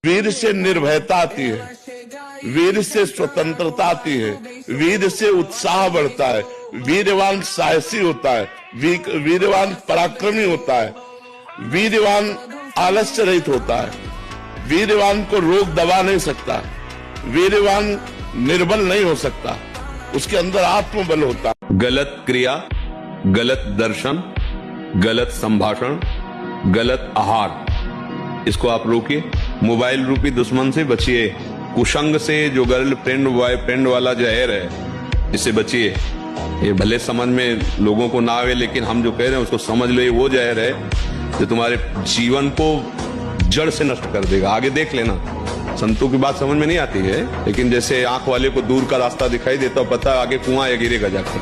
वीर से निर्भयता आती है, वीर से स्वतंत्रता आती है, वीर से उत्साह बढ़ता है, वीरवान साहसी होता है, वीरवान पराक्रमी होता है, वीरवान आलस्य रहित होता है, वीरवान को रोग दबा नहीं सकता, वीरवान निर्बल नहीं हो सकता, उसके अंदर आत्मबल होता है। गलत क्रिया, गलत दर्शन, गलत संभाषण, गलत आहार, इसको आप रोकिए। मोबाइल रूपी दुश्मन से बचिए। कुसंग से, जो गर्लफ्रेंड बॉयफ्रेंड वाला जहर है, इससे बचिए। ये भले समझ में लोगों को ना आवे, लेकिन हम जो कह रहे हैं उसको समझ लो। ये वो जहर है जो तुम्हारे जीवन को जड़ से नष्ट कर देगा। आगे देख लेना। संतों की बात समझ में नहीं आती है, लेकिन जैसे आंख वाले को दूर का रास्ता दिखाई देता है, पता आगे कुआं है, गिरेगा जाकर।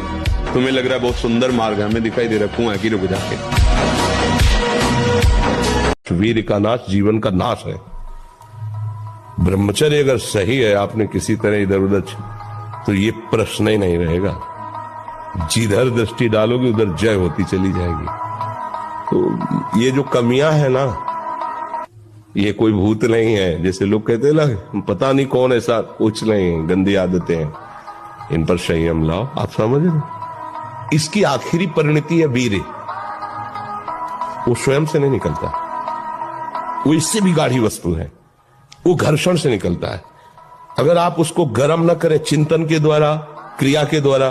तुम्हें लग रहा है बहुत सुंदर मार्ग है, हमें दिखाई दे रहा है कुआं है, गिरोगे जाके। वीर का नाश जीवन का नाश है। ब्रह्मचर्य अगर सही है, आपने किसी तरह इधर उधर, तो ये प्रश्न ही नहीं रहेगा। जिधर दृष्टि डालोगे उधर जय होती चली जाएगी। तो ये जो कमियां है ना, ये कोई भूत नहीं है, जैसे लोग कहते हैं ना, पता नहीं कौन ऐसा, कुछ नहीं, गंदी आदतें हैं, इन पर संयम लाओ। आप समझ रहे? इसकी आखिरी परिणति है वीर। वो स्वयं से नहीं निकलता, वो इससे भी गाढ़ी वस्तु है। वो घर्षण से निकलता है। अगर आप उसको गर्म न करें चिंतन के द्वारा, क्रिया के द्वारा,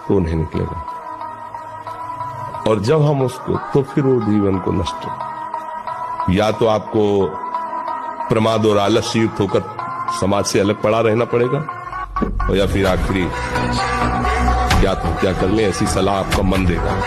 तो नहीं निकलेगा। और जब हम उसको, तो फिर वो जीवन को नष्ट, या तो आपको प्रमाद और आलस्य युक्त होकर समाज से अलग पड़ा रहना पड़ेगा, और या फिर आखिरी या तो क्या कर ले, ऐसी सलाह आपका मन देगा,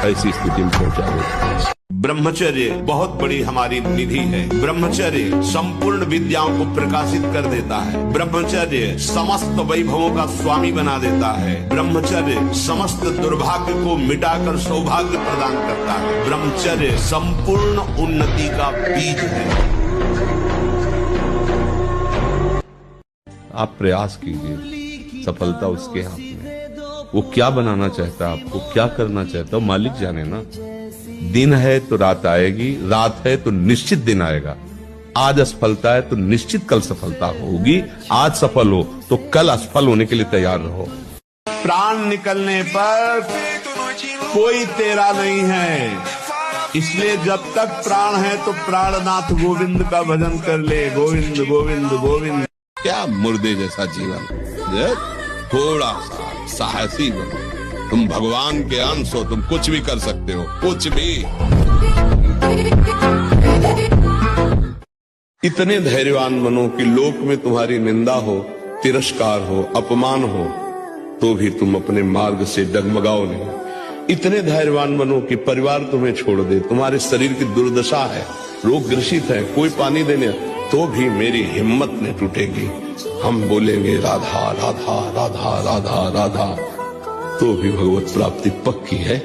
ऐसी स्थिति में पहुंचा देगा। ब्रह्मचर्य बहुत बड़ी हमारी निधि है। ब्रह्मचर्य संपूर्ण विद्याओं को प्रकाशित कर देता है। ब्रह्मचर्य समस्त वैभवों का स्वामी बना देता है। ब्रह्मचर्य समस्त दुर्भाग्य को मिटाकर सौभाग्य प्रदान करता है। ब्रह्मचर्य संपूर्ण उन्नति का बीज है। आप प्रयास कीजिए, सफलता उसके हाथ में। वो क्या बनाना चाहता है, आपको क्या करना चाहता है, मालिक जाने ना। दिन है तो रात आएगी, रात है तो निश्चित दिन आएगा। आज असफलता है तो निश्चित कल सफलता होगी। आज सफल हो तो कल असफल होने के लिए तैयार रहो। प्राण निकलने पर कोई तेरा नहीं है, इसलिए जब तक प्राण है तो प्राणनाथ गोविंद का भजन कर ले। गोविंद गोविंद गोविंद। क्या मुर्दे जैसा जीवन, थोड़ा सा साहसी बनो। तुम भगवान के अंश हो, तुम कुछ भी कर सकते हो, कुछ भी। इतने धैर्यवान बनो कि लोक में तुम्हारी निंदा हो, तिरस्कार हो, अपमान हो, तो भी तुम अपने मार्ग से डगमगाओ नहीं। इतने धैर्यवान बनो कि परिवार तुम्हें छोड़ दे, तुम्हारे शरीर की दुर्दशा है, रोग ग्रसित है, कोई पानी देने, तो भी मेरी हिम्मत नहीं टूटेगी। हम बोलेंगे राधा राधा राधा राधा राधा, तो भी भगवत प्राप्ति पक्की है।